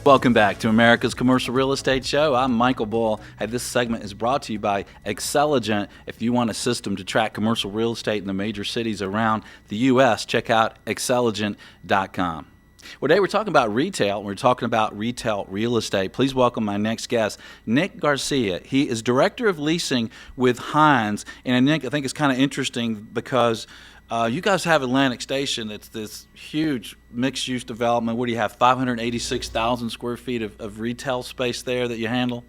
Welcome back to America's Commercial Real Estate Show. I'm Michael Bull. Hey, this segment is brought to you by Xceligent. If you want a system to track commercial real estate in the major cities around the U.S., check out Xceligent.com. Well, today we're talking about retail. We're talking about retail real estate. Please welcome my next guest, Nick Garzia. He is Director of Leasing with Hines. And Nick, I think it's kind of interesting because you guys have Atlantic Station. It's this huge mixed-use development. What do you have, 586,000 square feet of retail space there that you handle?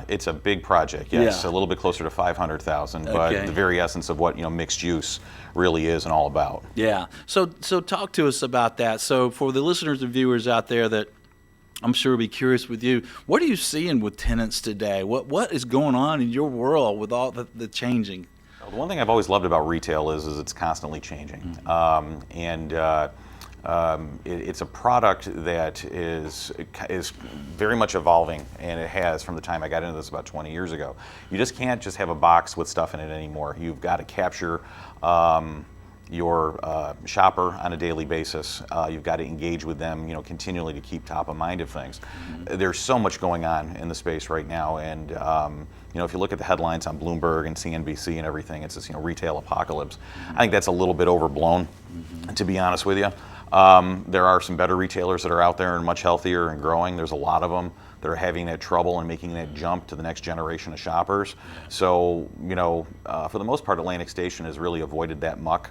It's a big project, yes, Yeah. a little bit closer to 500,000, Okay. but the very essence of what mixed use really is and all about. Yeah. So talk to us about that. So for the listeners and viewers out there that I'm sure will be curious with you, what are you seeing with tenants today? What is going on in your world with all the changing? The one thing I've always loved about retail is it's constantly changing, it's a product that is very much evolving, and it has from the time I got into this about 20 years ago. You just can't just have a box with stuff in it anymore. You've got to capture your shopper on a daily basis. You've got to engage with them, continually to keep top of mind of things. There's so much going on in the space right now, and if you look at the headlines on Bloomberg and CNBC and everything, it's this retail apocalypse. I think that's a little bit overblown, to be honest with you. There are some better retailers that are out there and much healthier and growing. There's a lot of them that are having that trouble and making that jump to the next generation of shoppers. So, for the most part, Atlantic Station has really avoided that muck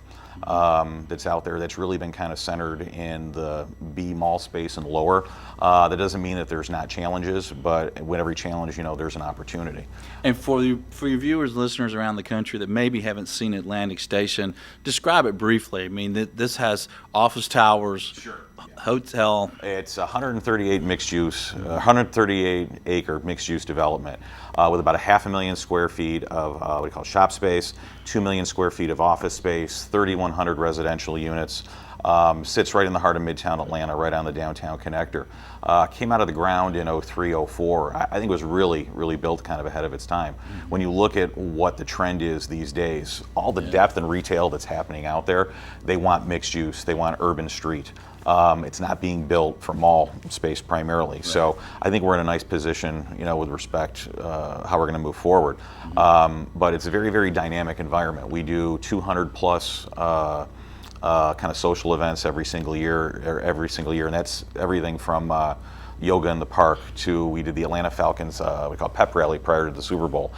that's out there. That's really been kind of centered in the B mall space and lower. That doesn't mean that there's not challenges, but with every challenge, there's an opportunity. And for your viewers, listeners around the country that maybe haven't seen Atlantic Station, describe it briefly. I mean, this has office towers. Sure. Hotel. It's 138 acre mixed use development with about 500,000 square feet of what we call shop space, 2 million square feet of office space, 3,100 residential units. Sits right in the heart of Midtown Atlanta, right on the downtown connector. Came out of the ground in 03, 04. I think it was really, really built kind of ahead of its time. When you look at what the trend is these days, all the depth in retail that's happening out there, they want mixed use, they want urban street. It's not being built for mall space primarily. Right. So I think we're in a nice position, with respect how we're going to move forward. But it's a very, very dynamic environment. We do 200 plus kind of social events every single year, and that's everything from yoga in the park to we did the Atlanta Falcons we call pep rally prior to the Super Bowl.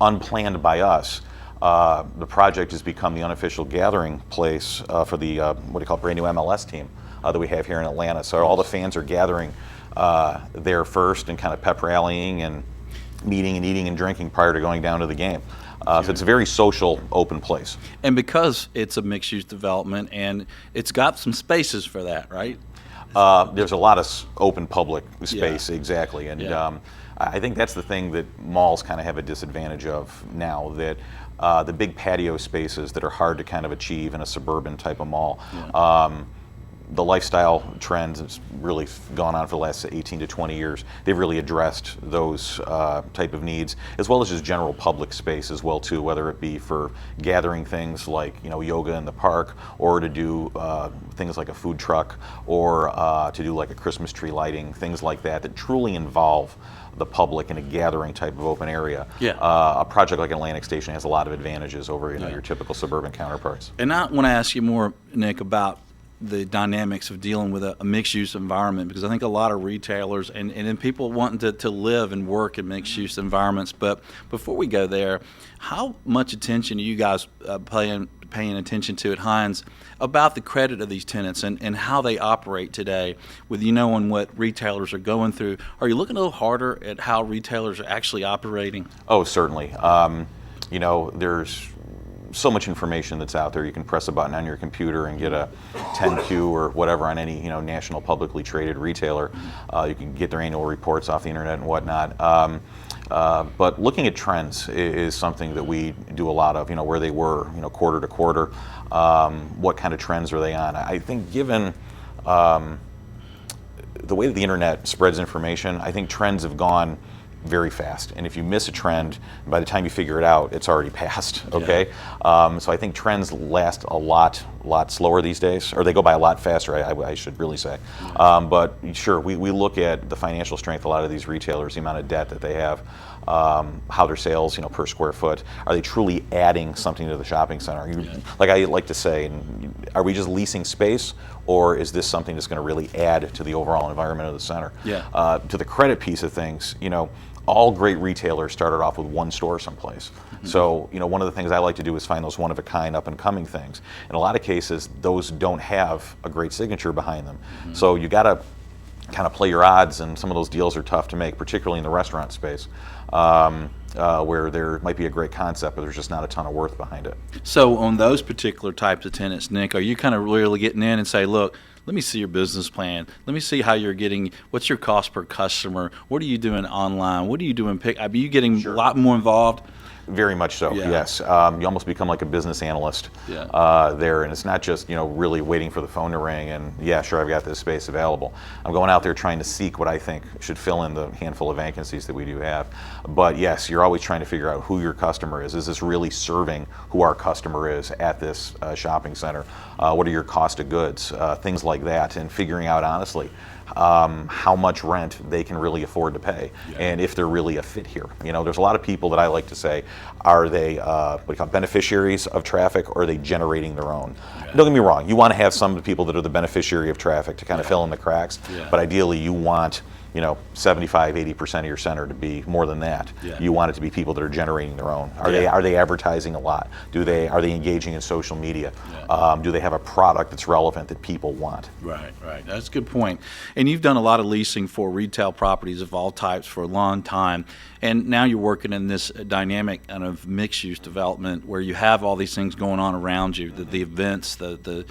Unplanned by us. The project has become the unofficial gathering place for the what do you call brand new MLS team that we have here in Atlanta. So all the fans are gathering there first and kind of pep rallying and meeting and eating and drinking prior to going down to the game. So it's a very social, open place. And because it's a mixed-use development and it's got some spaces for that, right? There's a lot of open public space, exactly. And I think that's the thing that malls kind of have a disadvantage of now, that the big patio spaces that are hard to kind of achieve in a suburban type of mall. The lifestyle trends has really gone on for the last 18 to 20 years. They've really addressed those type of needs, as well as just general public space as well too, whether it be for gathering things like yoga in the park, or to do things like a food truck, or to do like a Christmas tree lighting, things like that truly involve the public in a gathering type of open area. A project like Atlantic Station has a lot of advantages over your typical suburban counterparts. And I want to ask you more, Nick, about the dynamics of dealing with a mixed-use environment, because I think a lot of retailers and people wanting to live and work in mixed-use environments. But before we go there, how much attention are you guys paying attention to at Hines about the credit of these tenants and how they operate today, with knowing what retailers are going through? Are you looking a little harder at how retailers are actually operating? Oh, certainly. There's so much information that's out there. You can press a button on your computer and get a 10Q or whatever on any national publicly traded retailer. You can get their annual reports off the internet and whatnot. But looking at trends is something that we do a lot of. Where they were, quarter to quarter. What kind of trends are they on? I think given the way that the internet spreads information, I think trends have gone very fast. And if you miss a trend, by the time you figure it out, it's already passed, okay? So I think trends last a lot slower these days, or they go by a lot faster, I should really say. But sure, we look at the financial strength of a lot of these retailers, the amount of debt that they have, how their sales, per square foot, are they truly adding something to the shopping center? Like I like to say, are we just leasing space, or is this something that's going to really add to the overall environment of the center? To the credit piece of things, all great retailers started off with one store someplace. So, one of the things I like to do is find those one-of-a-kind, up-and-coming things. In a lot of cases, those don't have a great signature behind them. So you got to kind of play your odds, and some of those deals are tough to make, particularly in the restaurant space, where there might be a great concept, but there's just not a ton of worth behind it. So on those particular types of tenants, Nick, are you kind of really getting in and say, look, let me see your business plan. Let me see how you're getting, what's your cost per customer? What are you doing online? What are you doing? Are you getting a lot more involved? Very much so, yes. You almost become like a business analyst there, and it's not just really waiting for the phone to ring and sure, I've got this space available. I'm going out there trying to seek what I think should fill in the handful of vacancies that we do have. But yes, you're always trying to figure out who your customer is. Is this really serving who our customer is at this shopping center? What are your cost of goods? Things like that, and figuring out honestly how much rent they can really afford to pay, and if they're really a fit here. There's a lot of people that I like to say, are they what do you call beneficiaries of traffic, or are they generating their own? Don't get me wrong, you want to have some people that are the beneficiary of traffic to kind of fill in the cracks, but ideally you want 75-80% of your center to be more than that. You want it to be people that are generating their own. Are they advertising a lot? Are they engaging in social media? Do they have a product that's relevant that people want? Right. That's a good point. And you've done a lot of leasing for retail properties of all types for a long time. And now you're working in this dynamic kind of mixed-use development where you have all these things going on around you, the events, the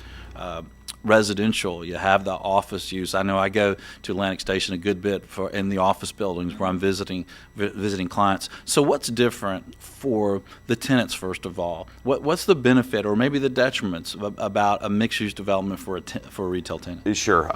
residential, you have the office use. I know I go to Atlantic Station a good bit in the office buildings where I'm visiting clients. So what's different for the tenants, first of all? What's the benefit or maybe the detriments about a mixed-use development for a retail tenant? Sure.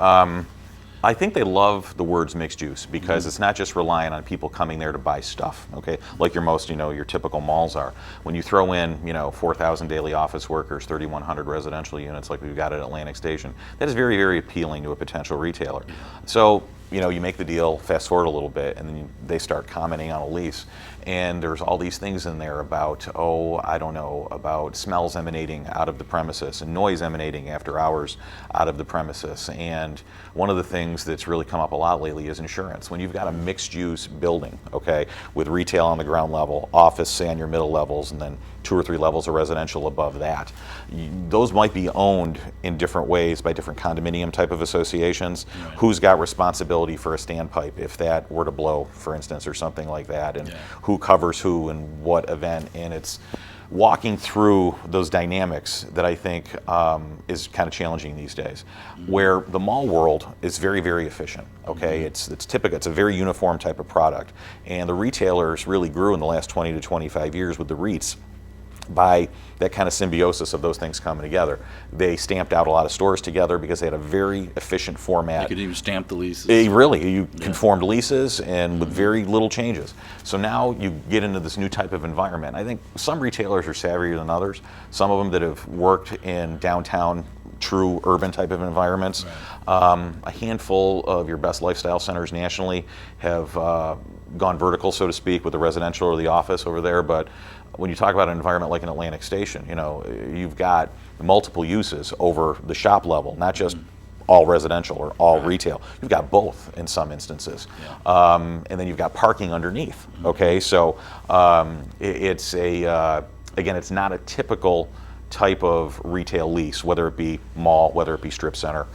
I think they love the words mixed use because it's not just relying on people coming there to buy stuff, okay? Like your most, your typical malls are. When you throw in, 4,000 daily office workers, 3,100 residential units like we've got at Atlantic Station, that is very, very appealing to a potential retailer. So, you make the deal, fast forward a little bit, and then they start commenting on a lease. And there's all these things in there about, about smells emanating out of the premises and noise emanating after hours out of the premises. And one of the things that's really come up a lot lately is insurance. When you've got a mixed-use building, okay, with retail on the ground level, office, say, on your middle levels, and then 2 or 3 levels of residential above that, those might be owned in different ways by different condominium type of associations. Who's got responsibility for a standpipe if that were to blow, for instance, or something like that, and who covers who and what event, and it's walking through those dynamics that I think is kind of challenging these days, where the mall world is very, very efficient. Okay, it's typical. It's a very uniform type of product, and the retailers really grew in the last 20 to 25 years with the REITs by that kind of symbiosis of those things coming together. They stamped out a lot of stores together because they had a very efficient format. You could even stamp the leases. You conformed leases and with very little changes. So now you get into this new type of environment. I think some retailers are savvier than others. Some of them that have worked in downtown, true urban type of environments. A handful of your best lifestyle centers nationally have gone vertical, so to speak, with the residential or the office over there, but when you talk about an environment like an Atlantic Station, you've got multiple uses over the shop level, not just all residential or all retail. You've got both in some instances. And then you've got parking underneath, okay? So it's again, it's not a typical type of retail lease, whether it be mall, whether it be strip center.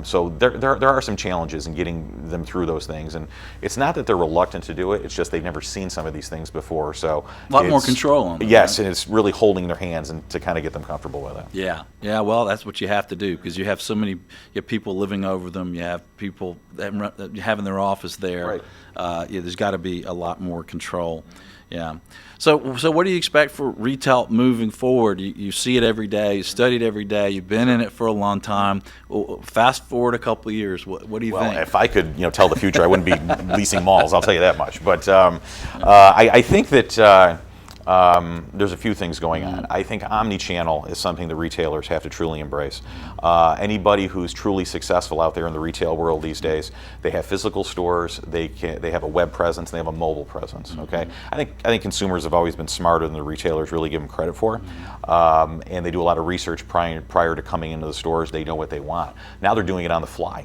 So there are some challenges in getting them through those things, and it's not that they're reluctant to do it, it's just they've never seen some of these things before. So a lot more control on them. Yes, and it's really holding their hands and to kind of get them comfortable with it. Yeah, well, that's what you have to do, because you have so many people living over them, you have people having their office there. There's got to be a lot more control. Yeah. So what do you expect for retail moving forward? You see it every day, you study it every day, you've been in it for a long time. fast forward a couple of years, what do you think? Well, if I could, tell the future, I wouldn't be leasing malls. I'll tell you that much. But I think that there's a few things going on. I think omni-channel is something that retailers have to truly embrace. Anybody who's truly successful out there in the retail world these days, they have physical stores, they have a web presence, and they have a mobile presence. Okay, I think consumers have always been smarter than the retailers really give them credit for, and they do a lot of research prior to coming into the stores. They know what they want. Now they're doing it on the fly.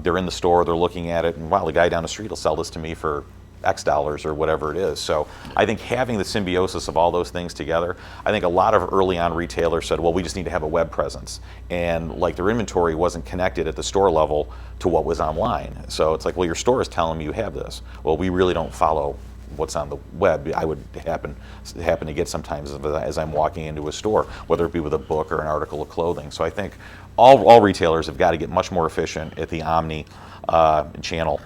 They're in the store, they're looking at it, and wow, the guy down the street will sell this to me for X dollars or whatever it is. So I think having the symbiosis of all those things together, I think a lot of early on retailers said, well, we just need to have a web presence. And like their inventory wasn't connected at the store level to what was online. So it's like, well, your store is telling me you have this. Well, we really don't follow what's on the web. I would happen to get sometimes as I'm walking into a store, whether it be with a book or an article of clothing. So I think all retailers have got to get much more efficient at the omni channel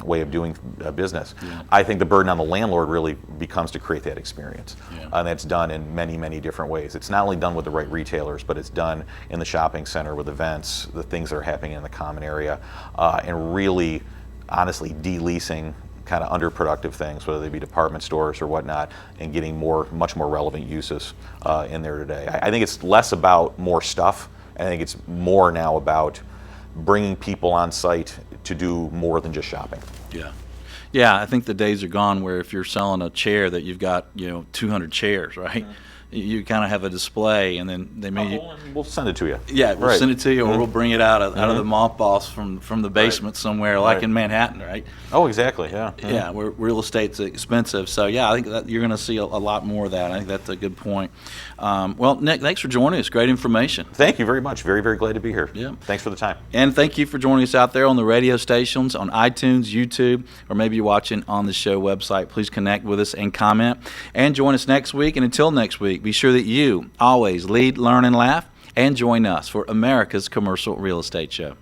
way of doing business. Yeah. I think the burden on the landlord really becomes to create that experience. Yeah. And that's done in many, many different ways. It's not only done with the right retailers, but it's done in the shopping center with events, the things that are happening in the common area, and really, honestly, de-leasing kind of underproductive things, whether they be department stores or whatnot, and getting much more relevant uses in there today. I think it's less about more stuff. I think it's more now about bringing people on site to do more than just shopping. Yeah, I think the days are gone where if you're selling a chair that you've got 200 chairs, right? You kind of have a display, and then they may. We'll send it to you. Yeah, we'll send it to you, or we'll bring it out of the mothballs from the basement somewhere, like in Manhattan, right? Oh, exactly. Yeah. Yeah, where real estate's expensive. So yeah, I think that you're going to see a lot more of that. I think that's a good point. Well, Nick, thanks for joining us. Great information. Thank you very much. Very, very glad to be here. Yeah. Thanks for the time. And thank you for joining us out there on the radio stations, on iTunes, YouTube, or maybe you're watching on the show website. Please connect with us and comment. And join us next week. And until next week, be sure that you always lead, learn, and laugh. And join us for America's Commercial Real Estate Show.